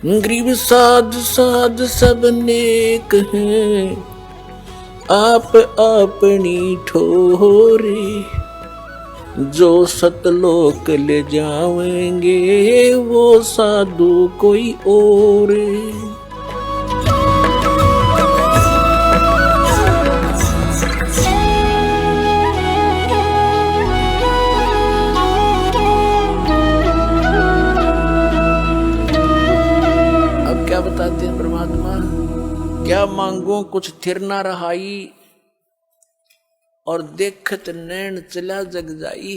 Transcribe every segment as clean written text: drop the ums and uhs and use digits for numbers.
गरीब साध साध सब नेक हैं, आप अपनी ठोरी। जो सतलोक ले जावेंगे वो साधु कोई और। अब क्या बताते हैं परमात्मा, क्या मांगो कुछ थिर ना रहाई, और देखत नैन चला जग जाई।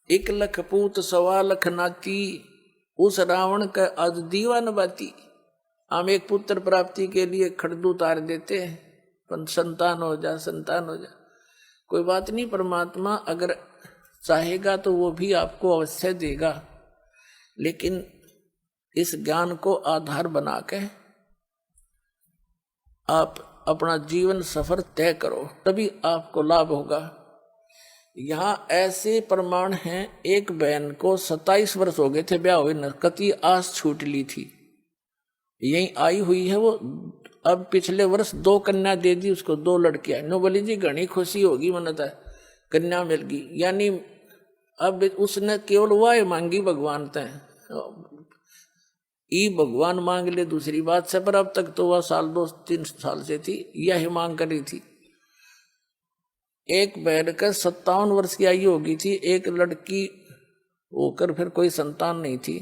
1 लख पूत 1.25 लख नाती, उस रावण का आज दीवान बाती। हम एक पुत्र प्राप्ति के लिए खड़दू उतार देते हैं, पर संतान हो जा संतान हो जा। कोई बात नहीं, परमात्मा अगर चाहेगा तो वो भी आपको अवश्य देगा, लेकिन इस ज्ञान को आधार बना के आप अपना जीवन सफर तय करो, तभी आपको लाभ होगा। यहाँ ऐसे प्रमाण हैं, एक बहन को 27 वर्ष हो गए थे ब्याह हुए न, कति आस छूट ली थी, यही आई हुई है वो। अब पिछले वर्ष 2 कन्या दे दी उसको, 2 लड़कियां। नो बोली जी घनी खुशी होगी, मनता कन्या मिल गई। यानी अब उसने केवल वह मांगी भगवान तय, ई भगवान मांग ले दूसरी बात से, पर अब तक तो वह 2-3 साल से थी, यही मांग करी थी। एक बहन का 57 वर्ष की आयु होगी थी, एक लड़की होकर फिर कोई संतान नहीं थी।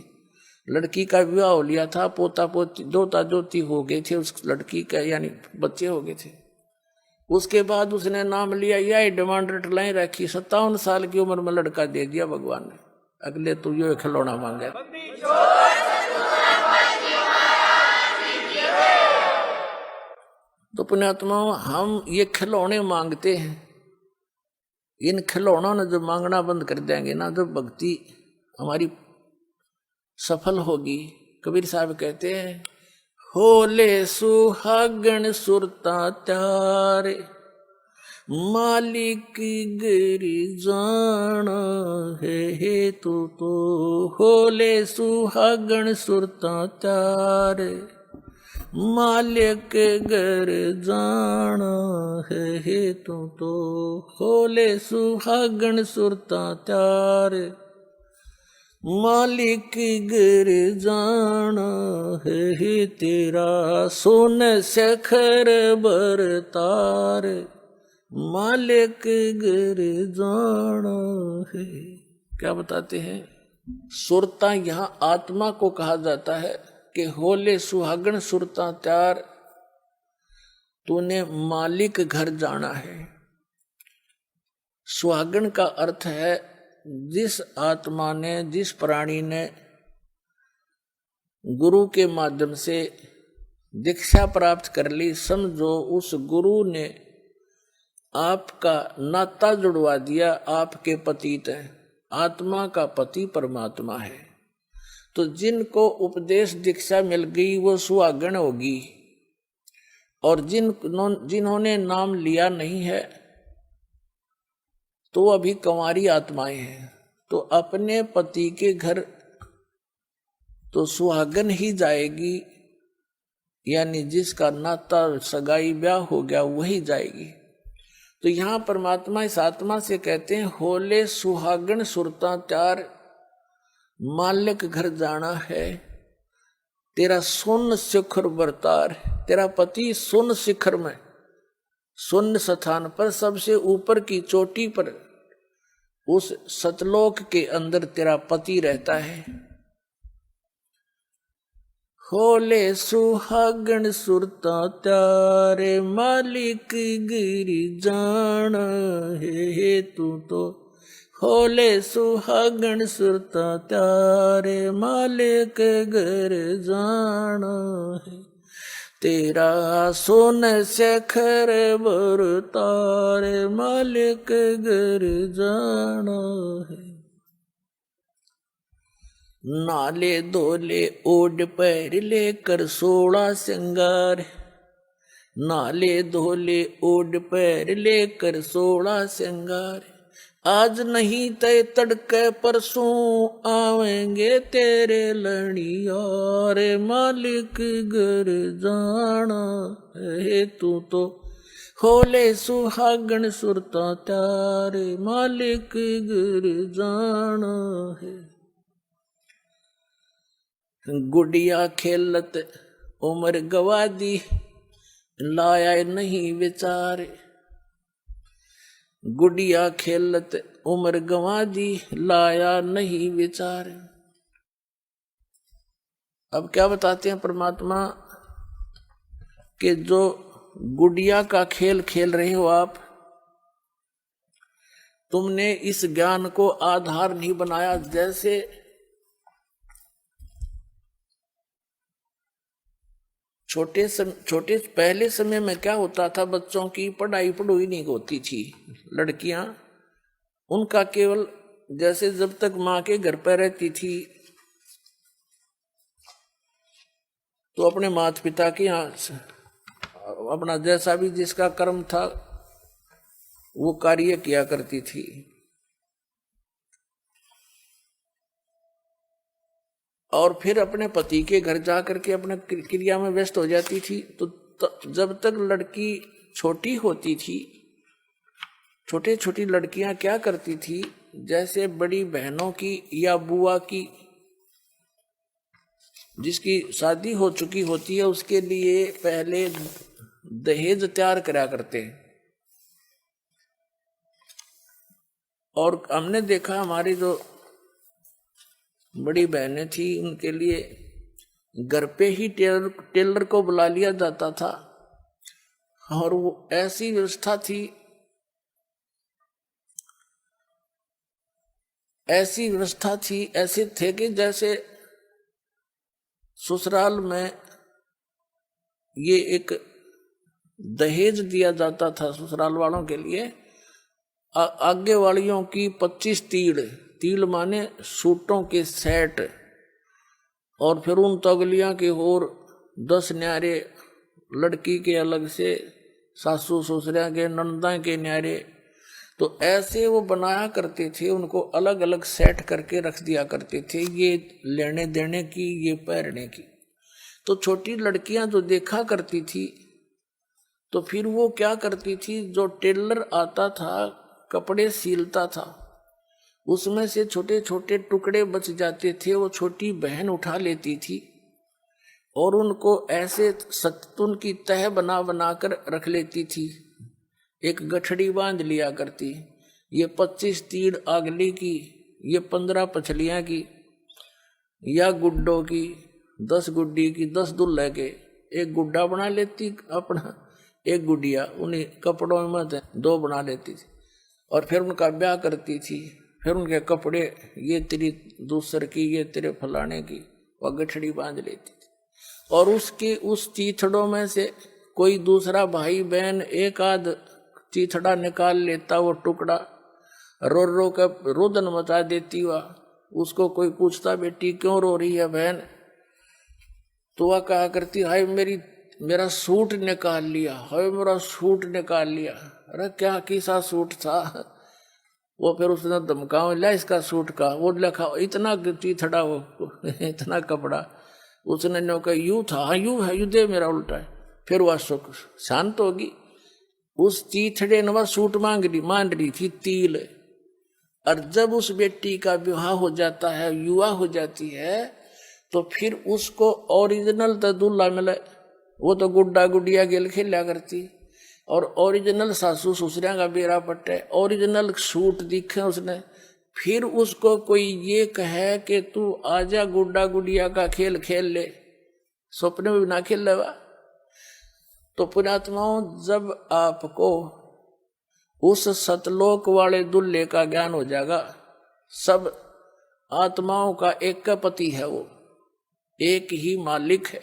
लड़की का विवाह हो लिया था, पोता पोती दोता दोती हो गए थे उस लड़की का, यानी बच्चे हो गए थे। उसके बाद उसने नाम लिया, यह डिमांड रटलाई रखी, 57 साल की उम्र में लड़का दे दिया भगवान ने। अगले तो यो खिलौना मांगे। तो पुण्यात्मा, हम ये खिलौने मांगते हैं, इन खिलौनों ने जो मांगना बंद कर देंगे ना, जो भक्ति हमारी सफल होगी। कबीर साहब कहते हैं, होले सुहागण सुरता त्यारे, मालिक गिरी जाना है तो होले सुहागण सुरता त्यारे, मालिक घर जाना है तो होले सुहागण सुरता त्यारे, मालिक घर जाना है तेरा सोन सखर बरतार, मालिक घर जाना है। क्या बताते हैं, सुरता यहाँ आत्मा को कहा जाता है कि होले सुहागण सुरता त्यार, तूने मालिक घर जाना है। सुहागण का अर्थ है जिस आत्मा ने, जिस प्राणी ने गुरु के माध्यम से दीक्षा प्राप्त कर ली, समझो उस गुरु ने आपका नाता जुड़वा दिया, आपके पतित है। आत्मा का पति परमात्मा है। तो जिनको उपदेश दीक्षा मिल गई वो सुहागण होगी, और जिन्होंने नाम लिया नहीं है तो अभी कंवारी आत्माएं हैं। तो अपने पति के घर तो सुहागन ही जाएगी, यानी जिसका नाता सगाई ब्याह हो गया वही जाएगी। तो यहाँ परमात्मा इस आत्मा से कहते हैं, होले सुहागन सुरता त्यार, मालिक घर जाना है, तेरा सुन शिखर बरतार। तेरा पति सुन शिखर में, सुन स्थान पर, सबसे ऊपर की चोटी पर, उस सतलोक के अंदर तेरा पति रहता है। होले सुहागण सुरता त्यारे, मालिक गिरी जाना है तो होले सुहागण सुरता त्यारे, मालिक घर जाना है तेरा सोन सखर बरतार, मालिक घर जाना है। नाले धोले ओढ़ पैर लेकर 16 श्रृंगार, नाले धोले ओढ़ पैर लेकर 16 श्रृंगार, आज नहीं तय तड़के परसों आवेंगे तेरे लड़िया रे मालिक घर जाना है तू तो होले सुहागन सुरता त्यारे मालिक घर जाना है। गुड़िया खेलत उम्र गवा दी लाया नहीं विचारे, गुड़िया खेलत उम्र गवा दी लाया नहीं विचारे। अब क्या बताते हैं परमात्मा कि जो गुड़िया का खेल खेल रहे हो आप, तुमने इस ज्ञान को आधार नहीं बनाया। जैसे छोटे पहले समय में क्या होता था, बच्चों की पढ़ाई पढ़ोई नहीं होती थी, लड़कियां उनका केवल जैसे जब तक माँ के घर पर रहती थी तो अपने माता पिता के यहाँ अपना जैसा भी जिसका कर्म था वो कार्य किया करती थी। और फिर अपने पति के घर जाकर के अपने क्रिया में व्यस्त हो जाती थी। तो जब तक लड़की छोटी होती थी, छोटी छोटी लड़कियां क्या करती थी, जैसे बड़ी बहनों की या बुआ की जिसकी शादी हो चुकी होती है उसके लिए पहले दहेज तैयार करा करते हैं। और हमने देखा हमारी जो बड़ी बहनें थी उनके लिए घर पे ही टेलर को बुला लिया जाता था। और वो ऐसी व्यवस्था थी, ऐसे थे कि जैसे ससुराल में ये एक दहेज दिया जाता था ससुराल वालों के लिए। आगे वालियों की 25 तीड़ माने सूटों के सेट, और फिर उन तगलियां के और 10 न्यारे, लड़की के अलग से, सासू ससुरिया के, नंदा के न्यारे। तो ऐसे वो बनाया करते थे, उनको अलग अलग सेट करके रख दिया करते थे, ये लेने देने की, ये पहनने की। तो छोटी लड़कियां जो देखा करती थी तो फिर वो क्या करती थी, जो टेलर आता था कपड़े सिलता था उसमें से छोटे छोटे टुकड़े बच जाते थे, वो छोटी बहन उठा लेती थी और उनको ऐसे सत्तून की तह बना बना कर रख लेती थी। एक गठड़ी बांध लिया करती, ये 25 तीड़ आगली की, ये 15 पछलियां की, या गुड्डों की 10 गुड्डी की, 10 दुल्हे के एक गुड्डा बना लेती अपना, एक गुडिया उन्हीं कपड़ों में 2 बना लेती थी। और फिर उनका ब्याह करती थी, फिर उनके कपड़े ये तेरी दूसर की, ये तेरे फलाने की, वह गठड़ी बांध लेती थी। और उसके उस चीथड़ों में से कोई दूसरा भाई बहन एक आध चीथड़ा निकाल लेता, वो टुकड़ा रो रो कर रोदन मचा देती। वह उसको कोई पूछता बेटी क्यों रो रही है बहन, तो वह कहा करती हाय मेरा सूट निकाल लिया, हाय मेरा सूट निकाल लिया। अरे क्या किसा सूट था, वो फिर उसने धमकाओ ला इसका सूट का, वो लिखा इतना चीथड़ा, वो इतना कपड़ा, उसने नो कहा यू था, हाँ यू है, यू दे मेरा उल्टा है। फिर वह शांत होगी। उस चीथड़े ने वह सूट मान रही थी तिल। और जब उस बेटी का विवाह हो जाता है, युवा हो जाती है, तो फिर उसको ओरिजिनल तो दूल्हा मिले, वो तो गुड्डा गुडिया गेल खेला करती, और ओरिजिनल सासू ससुरिया का बेरा पट्टे, ओरिजिनल सूट दिखे उसने। फिर उसको कोई ये कहे कि तू आजा गुड्डा गुडिया का खेल खेल ले, सपने में भी ना खेल लेवा। तो पुण्यात्माओं, जब आपको उस सतलोक वाले दुल्हे का ज्ञान हो जाएगा, सब आत्माओं का एक का पति है, वो एक ही मालिक है।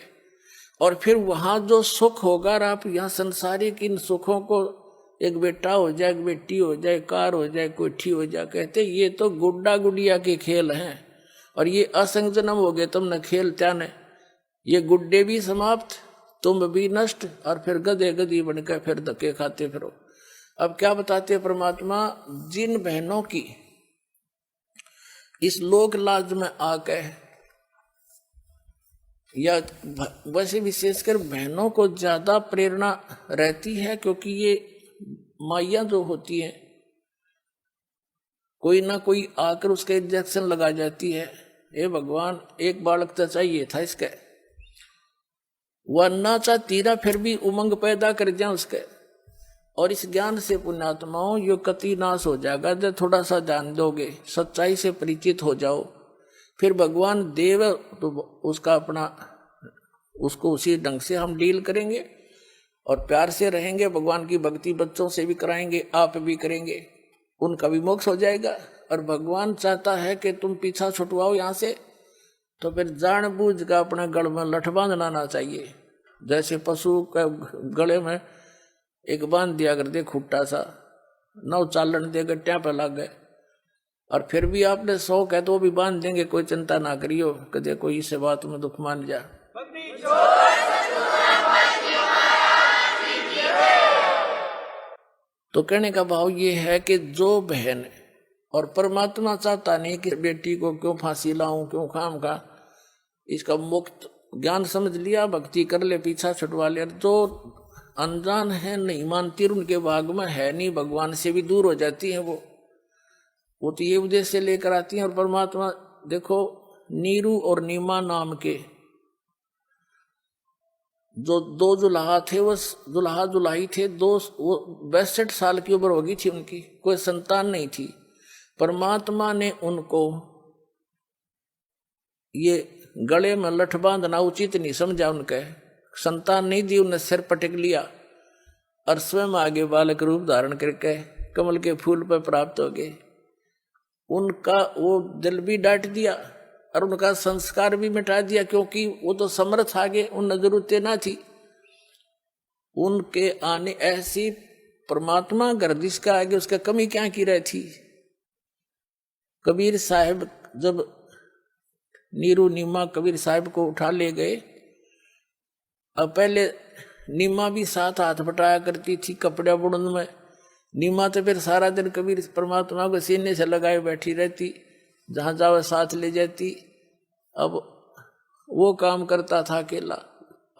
और फिर वहां जो सुख होगा, आप यहाँ संसारिक इन सुखों को, एक बेटा हो जाए, एक बेटी हो जाए, कार हो जाए, कोठी हो जाए, कहते ये तो गुड्डा गुडिया के खेल हैं, और ये असंग जन्म हो गए तुमने खेल त्याने, ये गुड्डे भी समाप्त, तुम भी नष्ट, और फिर गधे गधी बनकर फिर धक्के खाते फिरो। अब क्या बताते हैं परमात्मा, जिन बहनों की इस लोक लाज में आके, या वैसे विशेषकर बहनों को ज्यादा प्रेरणा रहती है, क्योंकि ये माइयां जो होती हैं, कोई ना कोई आकर उसके इंजेक्शन लगा जाती है, हे भगवान एक बालक तो चाहिए था इसके, वह ना चाहती ना फिर भी उमंग पैदा कर दिया उसके। और इस ज्ञान से पुण्यात्माओं यो कति नाश हो जाएगा जब थोड़ा सा जान दोगे, सच्चाई से परिचित हो जाओ, फिर भगवान देव तो उसका अपना, उसको उसी ढंग से हम डील करेंगे और प्यार से रहेंगे। भगवान की भक्ति बच्चों से भी कराएंगे, आप भी करेंगे, उनका भी मोक्ष हो जाएगा। और भगवान चाहता है कि तुम पीछा छुटवाओ यहाँ से, तो फिर जानबूझ का अपने गल में लठ बांधना ना चाहिए। जैसे पशु के गले में एक बांध दिया कर दे खुट्टा सा, नौ चालन दे गट्टिया पे लग गए, और फिर भी आपने शौक है तो वो भी बांध देंगे, कोई चिंता ना करियो कदे कोई इसे बात में दुख मान जा। तो कहने का भाव ये है कि जो बहन, और परमात्मा चाहता नहीं कि बेटी को क्यों फांसी लाऊं, क्यों खाम खा, इसका मुक्त ज्ञान समझ लिया, भक्ति कर ले, पीछा छुटवा ले। जो अनजान है, नहीं मानती, उनके भाग में है नहीं, भगवान से भी दूर हो जाती है वो तो ये उद्देश्य लेकर आती हैं। और परमात्मा देखो, नीरू और नीमा नाम के जो दो जुलाहा थे, वो जुलाहा जुलाही थे, दो, वो 62 साल की उम्र होगी थी उनकी, कोई संतान नहीं थी। परमात्मा ने उनको ये गले में लठ बांधना उचित नहीं समझा, उनके संतान नहीं दी, उन्हें सिर पटक लिया और स्वयं आगे बालक रूप धारण करके कमल के फूल पर प्राप्त हो गए। उनका वो दिल भी डांट दिया और उनका संस्कार भी मिटा दिया, क्योंकि वो तो समर्थ आगे, उन जरूरतें ना थी उनके आने। ऐसी परमात्मा गर्दिश का आगे उसका कमी क्या की रही थी। कबीर साहब जब नीरू नीमा कबीर साहब को उठा ले गए, अब पहले नीमा भी साथ हाथ बटाया करती थी कपड़े बुड़न में, नीमा तो फिर सारा दिन कबीर परमात्मा को सीने से लगाए बैठी रहती, जहां जावे साथ ले जाती। अब वो काम करता था अकेला,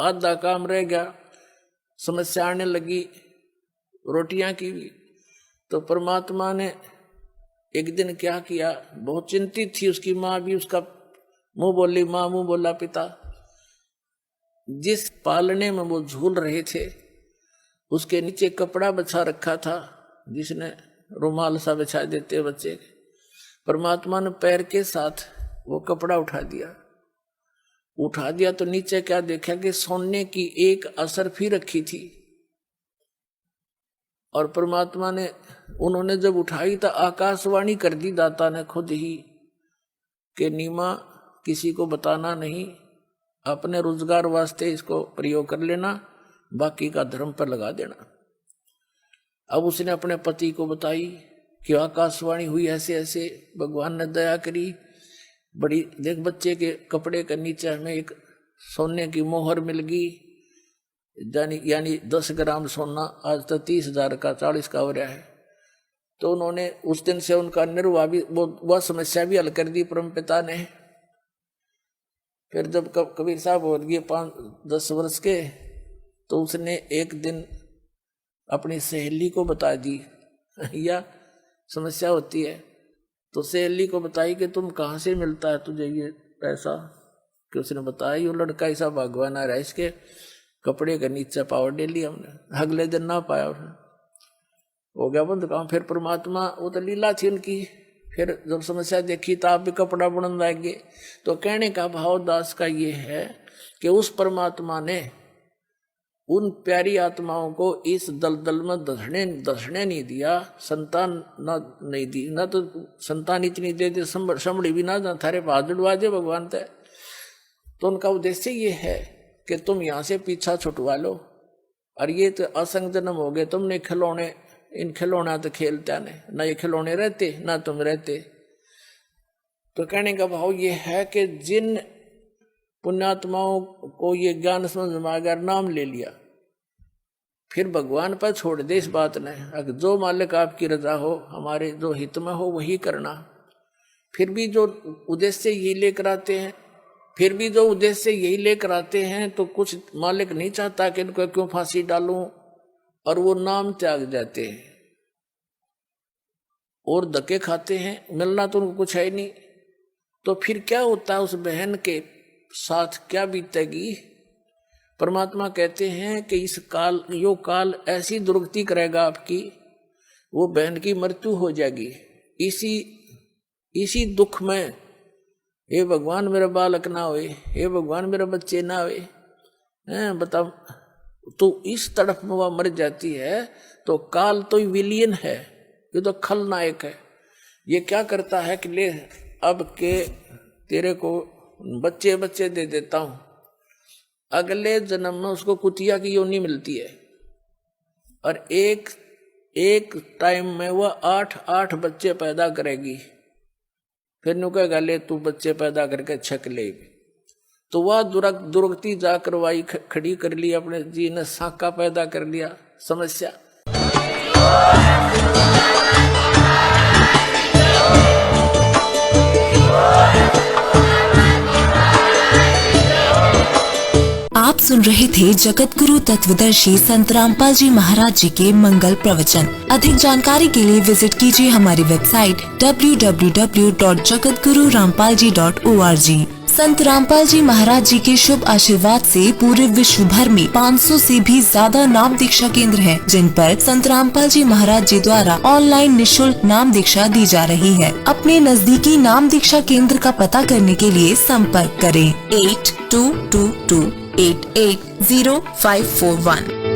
आधा काम रह गया, समस्या आने लगी रोटियां की भी। तो परमात्मा ने एक दिन क्या किया, बहुत चिंतित थी उसकी माँ भी, उसका मुंह बोली माँ, मुंह बोला पिता। जिस पालने में वो झूल रहे थे उसके नीचे कपड़ा बिछा रखा था, जिसने रुमाल सा बिछा देते बच्चे। परमात्मा ने पैर के साथ वो कपड़ा उठा दिया तो नीचे क्या देखा कि सोने की एक असरफी रखी थी। और परमात्मा ने, उन्होंने जब उठाई तो आकाशवाणी कर दी दाता ने खुद ही कि नीमा किसी को बताना नहीं, अपने रोजगार वास्ते इसको प्रयोग कर लेना, बाकी का धर्म पर लगा देना। अब उसने अपने पति को बताई कि आकाशवाणी हुई ऐसे ऐसे, भगवान ने दया करी, बड़ी देख बच्चे के कपड़े के नीचे हमें एक सोने की मोहर मिल गई, यानी 10 ग्राम सोना, आज तो 30,000 का 40 का हो रहा है। तो उन्होंने उस दिन से उनका निर्वाह भी, वह समस्या भी हल कर दी परम पिता ने। फिर जब कबीर साहब हो गए 5-10 वर्ष के, तो उसने एक दिन अपनी सहेली को बता दी या समस्या होती है, तो सहेली को बताई कि तुम कहाँ से मिलता है तुझे ये पैसा, कि उसने बताया ये लड़का ऐसा भगवान आ रहा है, इसके कपड़े के नीचे पावर डे लिया हमने। अगले दिन ना पाया, हो गया बंद काम। फिर परमात्मा, वो तो लीला थी उनकी, फिर जब समस्या देखी तो आप भी कपड़ा बुनने लगे। तो कहने का भाव दास का ये है कि उस परमात्मा ने उन प्यारी आत्माओं को इस दलदल में धसने नहीं दिया, संतान नहीं दी, ना तो संतान इतनी दे दे संभड़ी भी ना थारे भाग जुड़वा दे भगवान तय। तो उनका उद्देश्य ये है कि तुम यहाँ से पीछा छुटवा लो, और ये तो असंग जन्म हो गए, तुमने खिलौने, इन खिलौना तो खेलता नहीं, ना ये खिलौने रहते ना तुम रहते। तो कहने का भाव ये है कि जिन पुण्यात्माओं को ये ज्ञान समझ में आ गया, नाम ले लिया, फिर भगवान पर छोड़ दे इस बात ने। अगर जो मालिक आपकी रजा हो, हमारे जो हित में हो वही करना। फिर भी जो उद्देश्य यही लेकर आते हैं, तो कुछ मालिक नहीं चाहता कि इनको क्यों फांसी डालूं, और वो नाम त्याग जाते हैं और धक्के खाते हैं। मिलना तो उनको कुछ है नहीं। तो फिर क्या होता है, उस बहन के साथ क्या बीतेगी। परमात्मा कहते हैं कि इस काल, यो काल ऐसी दुर्गति करेगा आपकी, वो बहन की मृत्यु हो जाएगी इसी दुख में। हे भगवान मेरा बालक ना होए, हे भगवान मेरा बच्चे ना होए, बताओ। तो इस तड़प में वह मर जाती है। तो काल तो विलियन है, ये तो खलनायक है। ये क्या करता है कि ले अब के तेरे को बच्चे दे देता हूं, अगले जन्म में उसको कुतिया की योनि मिलती है, और एक टाइम में वह 8 बच्चे पैदा करेगी। फिर नु कहेगा ले तू बच्चे पैदा करके छक ले। तो वह दुर्गति जा करवाई, खड़ी कर ली, अपने जी ने साका पैदा कर लिया। समस्या आप सुन रहे थे जगत गुरु तत्वदर्शी संत रामपाल जी महाराज जी के मंगल प्रवचन। अधिक जानकारी के लिए विजिट कीजिए हमारी वेबसाइट www.jagatgururampalji.org। संत रामपाल जी महाराज जी के शुभ आशीर्वाद से पूरे विश्व भर में 500 से भी ज्यादा नाम दीक्षा केंद्र हैं, जिन पर संत रामपाल जी महाराज जी द्वारा ऑनलाइन निशुल्क नाम दीक्षा दी जा रही है। अपने नजदीकी नाम दीक्षा केंद्र का पता करने के लिए संपर्क करें 8222880541।